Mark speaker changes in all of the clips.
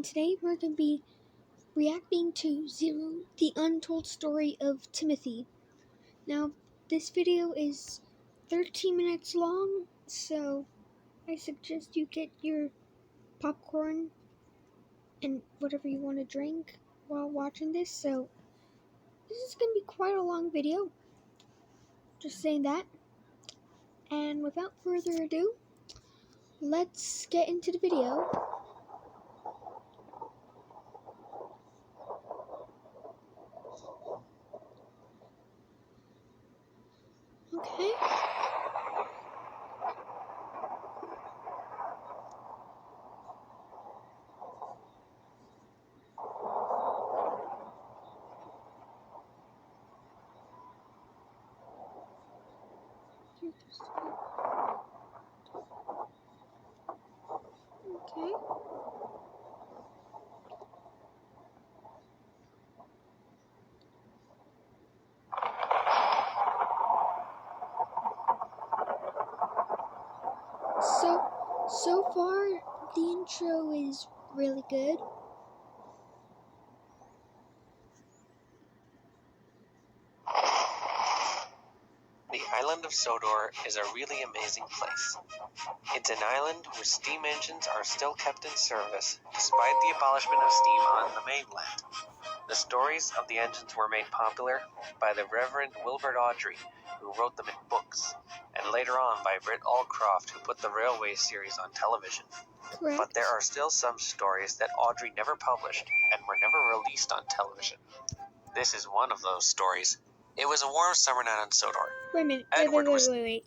Speaker 1: today we're going to be reacting to Zero, the Untold Story of Timothy. Now, this video is 13 minutes long, so I suggest you get your popcorn and whatever you want to drink while watching this. So, this is going to be quite a long video, just saying that. And without further ado, let's get into the video. Okay. Okay. So far, the intro is really good.
Speaker 2: The island of Sodor is a really amazing place. It's an island where steam engines are still kept in service, despite the abolishment of steam on the mainland. The stories of the engines were made popular by the Reverend Wilbert Awdry, who wrote them in books, and later on by Britt Allcroft, who put the railway series on television.
Speaker 1: Correct.
Speaker 2: But there are still some stories that Awdry never published and were never released on television. This is one of those stories. It was a warm summer night on Sodor.
Speaker 1: Wait a minute.
Speaker 2: Edward was...
Speaker 1: Wait.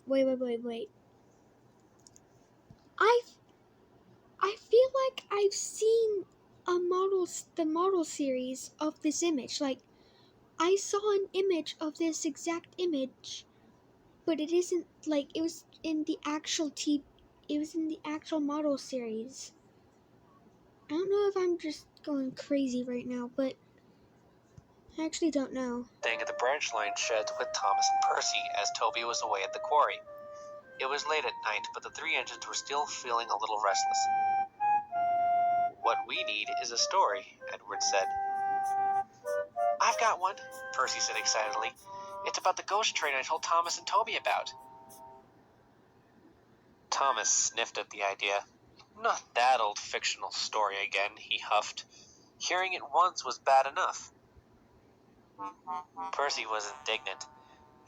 Speaker 1: I feel like I've seen the model series of this image. Like, I saw an image of this exact image, but it isn't like it was in the actual it was in the actual model series. I don't know if I'm just going crazy right now, but I actually don't know.
Speaker 2: Staying at the branch line sheds with Thomas and Percy as Toby was away at the quarry. It was late at night, but the three engines were still feeling a little restless. "What we need is a story," Edward said. "I've got one," Percy said excitedly. "It's about the ghost train I told Thomas and Toby about." Thomas sniffed at the idea. "Not that old fictional story again," he huffed. "Hearing it once was bad enough." Percy was indignant.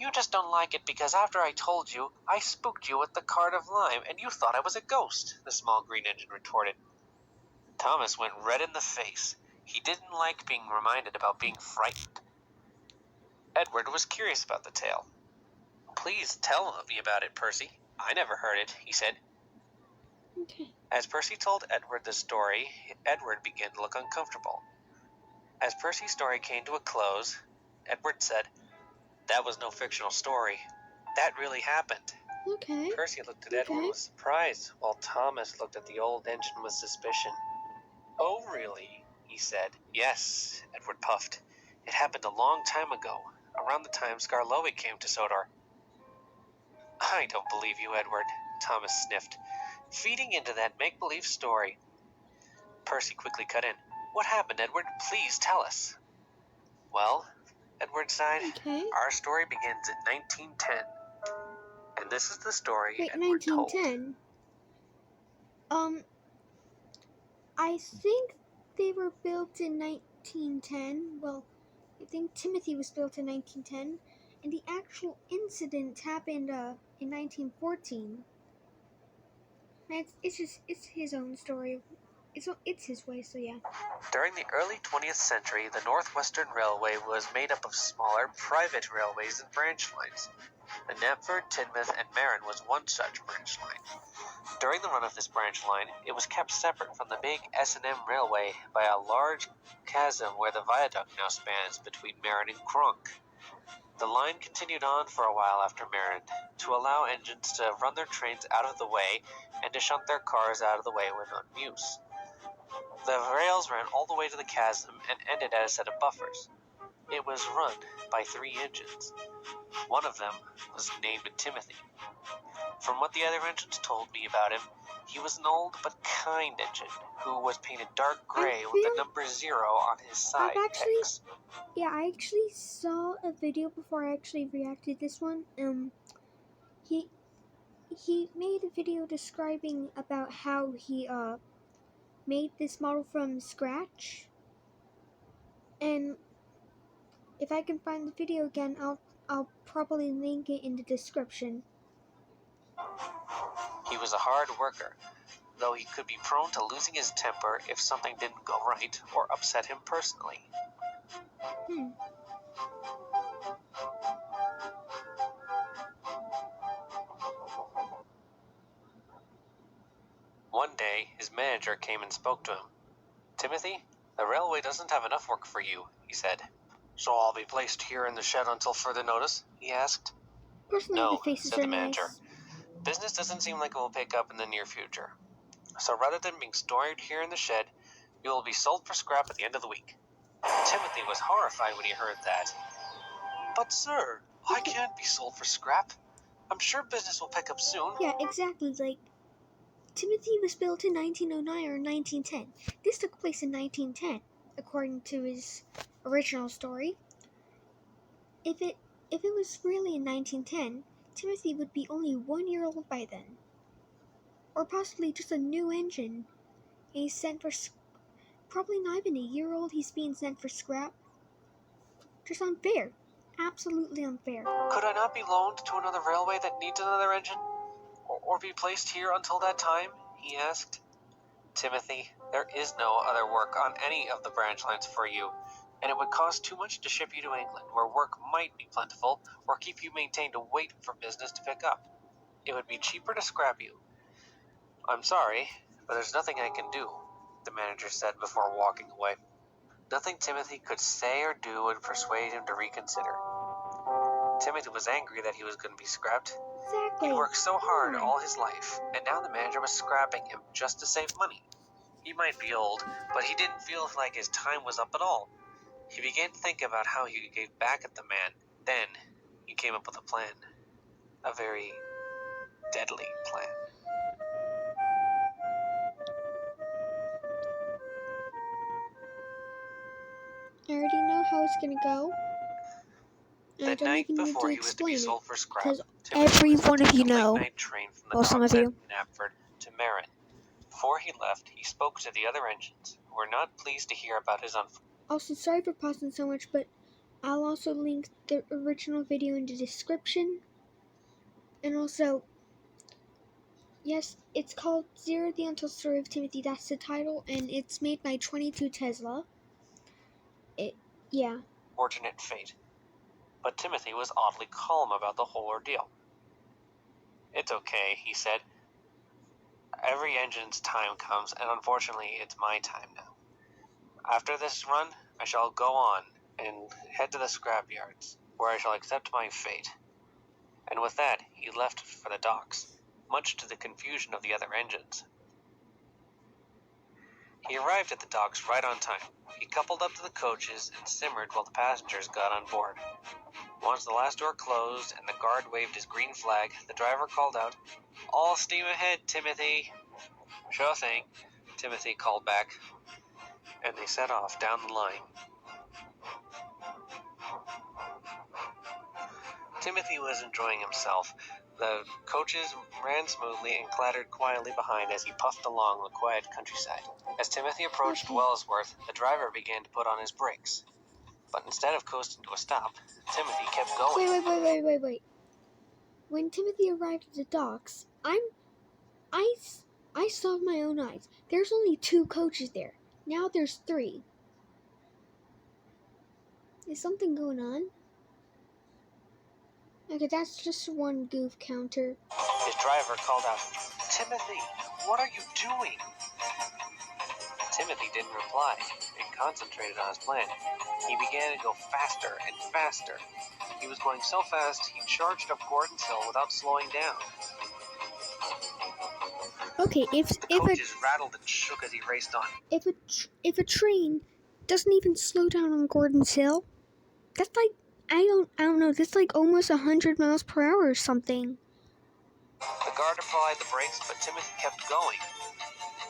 Speaker 2: "You just don't like it because after I told you, I spooked you with the cart of lime and you thought I was a ghost," the small green engine retorted. Thomas went red in the face. He didn't like being reminded about being frightened. Edward was curious about the tale. "Please tell me about it, Percy. I never heard it," he said.
Speaker 1: Okay.
Speaker 2: As Percy told Edward the story, Edward began to look uncomfortable. As Percy's story came to a close, Edward said, "That was no fictional story. That really happened."
Speaker 1: Okay.
Speaker 2: Percy looked at Edward with surprise, while Thomas looked at the old engine with suspicion. "Oh, really?" he said. "Yes," Edward puffed. "It happened a long time ago, around the time Skarloey came to Sodor." "I don't believe you, Edward," Thomas sniffed, feeding into that make-believe story. Percy quickly cut in. "What happened, Edward? Please tell us." "Well," Edward sighed,
Speaker 1: Okay.
Speaker 2: "our story begins in 1910. And this is the story
Speaker 1: Wait,
Speaker 2: Edward told.
Speaker 1: 1910? I think they were built in 1910. Well, I think Timothy was built in 1910, and the actual incident happened in 1914. It's his own story. It's his way, so yeah.
Speaker 2: During the early 20th century, the Northwestern Railway was made up of smaller private railways and branch lines. The Knapford, Tidmouth, and Marin was one such branch line. During the run of this branch line, it was kept separate from the big S&M railway by a large chasm where the viaduct now spans between Marin and Kronk. The line continued on for a while after Marin, to allow engines to run their trains out of the way and to shunt their cars out of the way when not in use. The rails ran all the way to the chasm and ended at a set of buffers. It was run by 3 engines. One of them was named Timothy. From what the other engines told me about him, He was an old but kind engine who was painted dark gray
Speaker 1: I
Speaker 2: with the
Speaker 1: feel-
Speaker 2: number 0 on his side pegs.
Speaker 1: Yeah, I actually saw a video before I actually reacted to this one. He made a video describing about how he made this model from scratch, and if I can find the video again, I'll probably link it in the description.
Speaker 2: He was a hard worker, though he could be prone to losing his temper if something didn't go right or upset him personally. One day, his manager came and spoke to him. "Timothy, the railway doesn't have enough work for you," he said. "So I'll be placed here in the shed until further notice?" he asked.
Speaker 1: Personally,
Speaker 2: "No,"
Speaker 1: the faces
Speaker 2: said
Speaker 1: are
Speaker 2: the manager.
Speaker 1: nice.
Speaker 2: "Business doesn't seem like it will pick up in the near future. So rather than being stored here in the shed, you will be sold for scrap at the end of the week." Timothy was horrified when he heard that. "But sir, I can't be sold for scrap. I'm sure business will pick up soon."
Speaker 1: Yeah, exactly. Like, Timothy was built in 1909 or 1910. This took place in 1910, according to his original story. If it was really in 1910, Timothy would be only 1 year old by then, or possibly just a new engine. And he's sent for probably not even a year old. He's being sent for scrap. Just unfair. Absolutely unfair.
Speaker 2: "Could I not be loaned to another railway that needs another engine? Or be placed here until that time?" he asked. "Timothy, there is no other work on any of the branch lines for you, and it would cost too much to ship you to England, where work might be plentiful, or keep you maintained to wait for business to pick up. It would be cheaper to scrap you." "I'm sorry, but there's nothing I can do," the manager said before walking away. Nothing Timothy could say or do would persuade him to reconsider. Timothy was angry that he was going to be scrapped.
Speaker 1: Exactly.
Speaker 2: He'd worked so hard all his life, and now the manager was scrapping him just to save money. He might be old, but he didn't feel like his time was up at all. He began to think about how he could get back at the man. Then he came up with a plan. A very deadly plan.
Speaker 1: I already know how it's gonna go. And I
Speaker 2: The
Speaker 1: don't
Speaker 2: night
Speaker 1: even need
Speaker 2: before
Speaker 1: to
Speaker 2: he was to be
Speaker 1: explain it,
Speaker 2: sold for scrap,
Speaker 1: because
Speaker 2: Timothy
Speaker 1: every
Speaker 2: was to
Speaker 1: one of
Speaker 2: take
Speaker 1: you
Speaker 2: a
Speaker 1: know.
Speaker 2: late-night train from the
Speaker 1: Well, some
Speaker 2: docks
Speaker 1: of
Speaker 2: at
Speaker 1: you.
Speaker 2: Knapford to Marin. Before he left, he spoke to the other engines, who were not pleased to hear about his
Speaker 1: Also, sorry for pausing so much, but I'll also link the original video in the description. And also, yes, it's called Zero the Untold Story of Timothy. That's the title, and it's made by 22 Tesla. Yeah.
Speaker 2: unfortunate fate. But Timothy was oddly calm about the whole ordeal. "It's okay," he said. "Every engine's time comes, and unfortunately it's my time now. After this run, I shall go on and head to the scrap yards, where I shall accept my fate." And with that, he left for the docks, much to the confusion of the other engines. He arrived at the docks right on time. He coupled up to the coaches and simmered while the passengers got on board. Once the last door closed and the guard waved his green flag, the driver called out, "All steam ahead, Timothy." "Sure thing," Timothy called back, and they set off down the line. Timothy was enjoying himself. The coaches ran smoothly and clattered quietly behind as he puffed along the quiet countryside. As Timothy approached Wellsworth, the driver began to put on his brakes. But instead of coasting to a stop, Timothy kept going.
Speaker 1: Wait. When Timothy arrived at the docks, I saw with my own eyes. There's only 2 coaches there. Now there's 3. Is something going on? Okay, that's just one goof counter.
Speaker 2: His driver called out, "Timothy, what are you doing?" Timothy didn't reply and concentrated on his plan. He began to go faster and faster. He was going so fast he charged up Gordon's Hill without slowing down.
Speaker 1: Okay,
Speaker 2: The coaches rattled and shook as he raced on.
Speaker 1: If a train doesn't even slow down on Gordon's Hill, that's like I don't know. That's like almost 100 miles per hour or something.
Speaker 2: The guard applied the brakes, but Timothy kept going.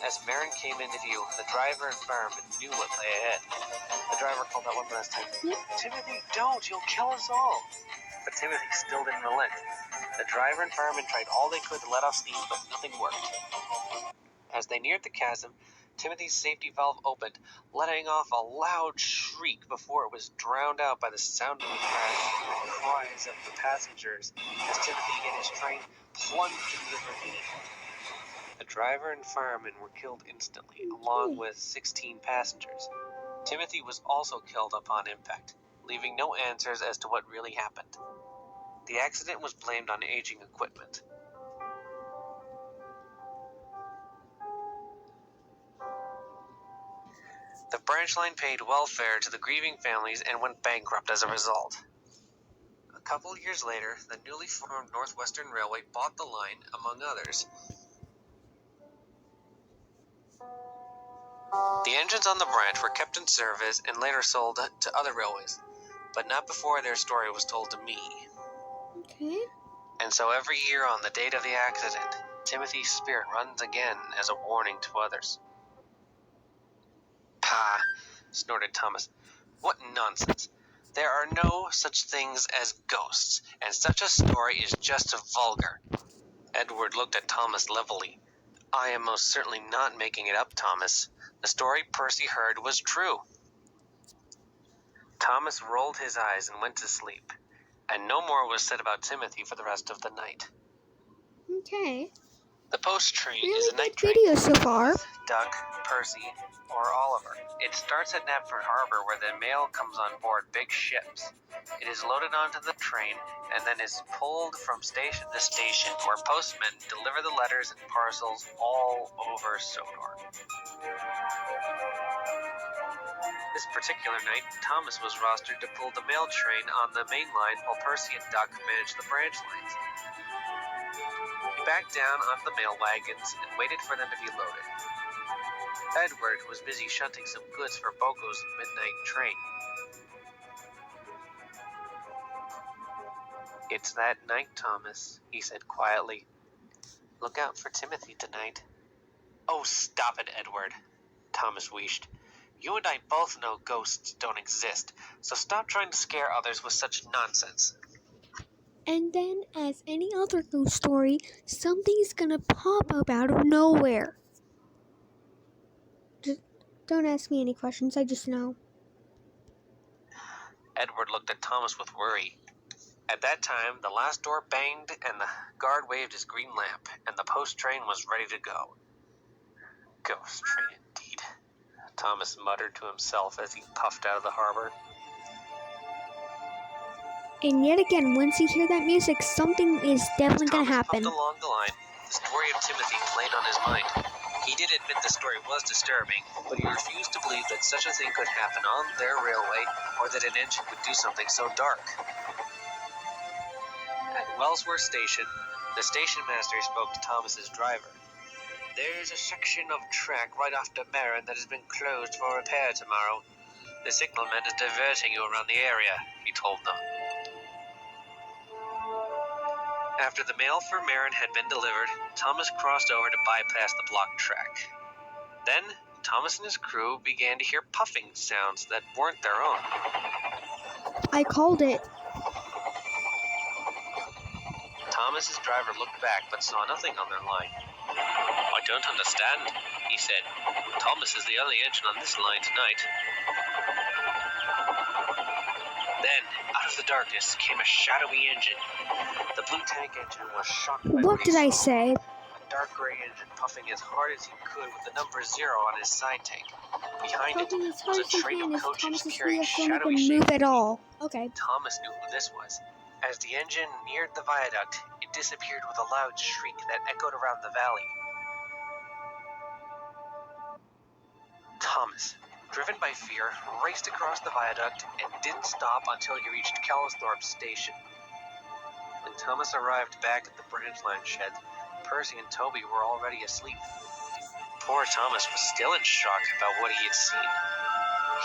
Speaker 2: As Marin came into view, the driver and fireman knew what lay ahead. The driver called out one last time,
Speaker 1: Yep.
Speaker 2: "Timothy, don't! You'll kill us all!" But Timothy still didn't relent. The driver and fireman tried all they could to let off steam, but nothing worked. As they neared the chasm, Timothy's safety valve opened, letting off a loud shriek before it was drowned out by the sound of the crash and the cries of the passengers as Timothy and his train plunged into the ravine. The driver and fireman were killed instantly, along with 16 passengers. Timothy was also killed upon impact, leaving no answers as to what really happened. The accident was blamed on aging equipment. The branch line paid welfare to the grieving families and went bankrupt as a result. A couple years later, the newly formed Northwestern Railway bought the line, among others. The engines on the branch were kept in service and later sold to other railways, but not before their story was told to me.
Speaker 1: Okay.
Speaker 2: And so every year on the date of the accident, Timothy's spirit runs again as a warning to others. "Pah," snorted Thomas. "What nonsense. There are no such things as ghosts, and such a story is just vulgar." Edward looked at Thomas levelly. "I am most certainly not making it up, Thomas. The story Percy heard was true." Thomas rolled his eyes and went to sleep, and no more was said about Timothy for the rest of the night.
Speaker 1: Okay.
Speaker 2: The post train is
Speaker 1: Really
Speaker 2: a night
Speaker 1: good
Speaker 2: train.
Speaker 1: video so far.
Speaker 2: Duck, Percy, or Oliver. It starts at Knapford Harbor, where the mail comes on board big ships. It is loaded onto the train and then is pulled from station to station, where postmen deliver the letters and parcels all over Sodor. This particular night, Thomas was rostered to pull the mail train on the main line while Percy and Duck managed the branch lines. He backed down onto the mail wagons and waited for them to be loaded. Edward was busy shunting some goods for Boco's midnight train. "It's that night, Thomas," he said quietly. "Look out for Timothy tonight." "Oh, stop it, Edward," Thomas wheezed. "You and I both know ghosts don't exist, so stop trying to scare others with such nonsense."
Speaker 1: And then, as any other ghost story, something's gonna pop up out of nowhere. Just don't ask me any questions, I just know.
Speaker 2: Edward looked at Thomas with worry. At that time, the last door banged and the guard waved his green lamp, and the post train was ready to go. "Ghost train, indeed," Thomas muttered to himself as he puffed out of the harbor.
Speaker 1: And yet again, once you hear that music, something is definitely gonna happen.
Speaker 2: Thomas puffed along the line. The story of Timothy played on his mind. He did admit the story was disturbing, but he refused to believe that such a thing could happen on their railway, or that an engine would do something so dark. At Wellsworth Station, the station master spoke to Thomas's driver. "There's a section of track right after Marin that has been closed for repair tomorrow. The signalman is diverting you around the area," he told them. After the mail for Marin had been delivered, Thomas crossed over to bypass the blocked track. Then, Thomas and his crew began to hear puffing sounds that weren't their own.
Speaker 1: I called it.
Speaker 2: Thomas's driver looked back but saw nothing on their line. "I don't understand," he said. "Thomas is the only engine on this line tonight." Then, out of the darkness, came a shadowy engine. The blue tank engine was shocked by
Speaker 1: What did I
Speaker 2: saw.
Speaker 1: say?
Speaker 2: A dark gray engine puffing as hard as he could with the number 0 on his side tank. Behind it
Speaker 1: Puffing as
Speaker 2: was
Speaker 1: hard
Speaker 2: a
Speaker 1: as he
Speaker 2: train
Speaker 1: can
Speaker 2: of
Speaker 1: as
Speaker 2: coaches
Speaker 1: Thomas's
Speaker 2: carrying
Speaker 1: wheels don't
Speaker 2: shadowy
Speaker 1: even move
Speaker 2: shapes.
Speaker 1: at all. Okay.
Speaker 2: Thomas knew who this was. As the engine neared the viaduct, it disappeared with a loud shriek that echoed around the valley. Thomas, driven by fear, raced across the viaduct and didn't stop until he reached Callisthorpe Station. When Thomas arrived back at the branch line shed, Percy and Toby were already asleep. Poor Thomas was still in shock about what he had seen.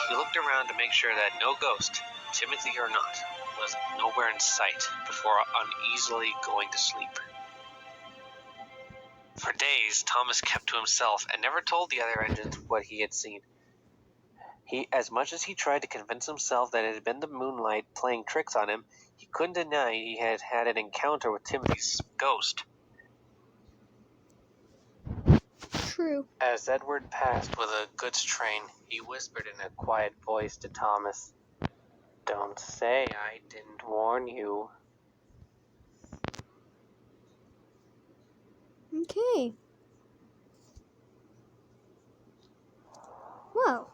Speaker 2: He looked around to make sure that no ghost, Timothy or not, was nowhere in sight before uneasily going to sleep. For days, Thomas kept to himself and never told the other engines what he had seen. As much as he tried to convince himself that it had been the moonlight playing tricks on him, he couldn't deny he had had an encounter with Timothy's ghost.
Speaker 1: True.
Speaker 2: As Edward passed with a goods train, he whispered in a quiet voice to Thomas, "Don't say I didn't warn you."
Speaker 1: Okay. Well,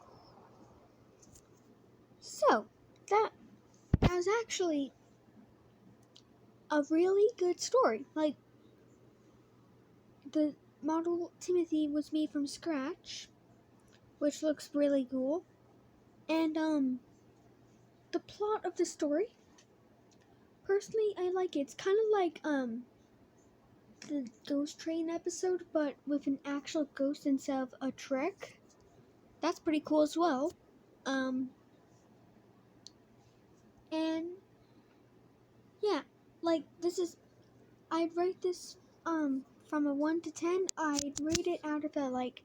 Speaker 1: so that was actually a really good story. Like, the model Timothy was made from scratch, which looks really cool. And the plot of the story, personally, I like it. It's kind of like the Ghost Train episode, but with an actual ghost instead of a trick. That's pretty cool as well. And yeah, like this is, I'd rate this from a 1 to 10. I'd rate it out of a like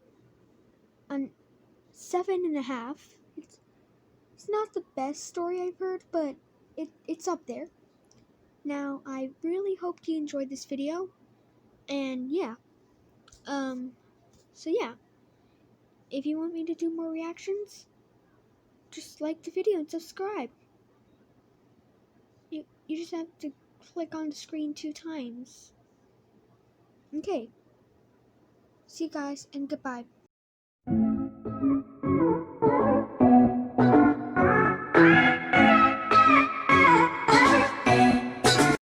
Speaker 1: a 7.5. It's not the best story I've heard, but it's up there. Now, I really hope you enjoyed this video, and yeah, so yeah, if you want me to do more reactions, just like the video and subscribe. You just have to click on the screen 2 times. Okay, see you guys, and goodbye.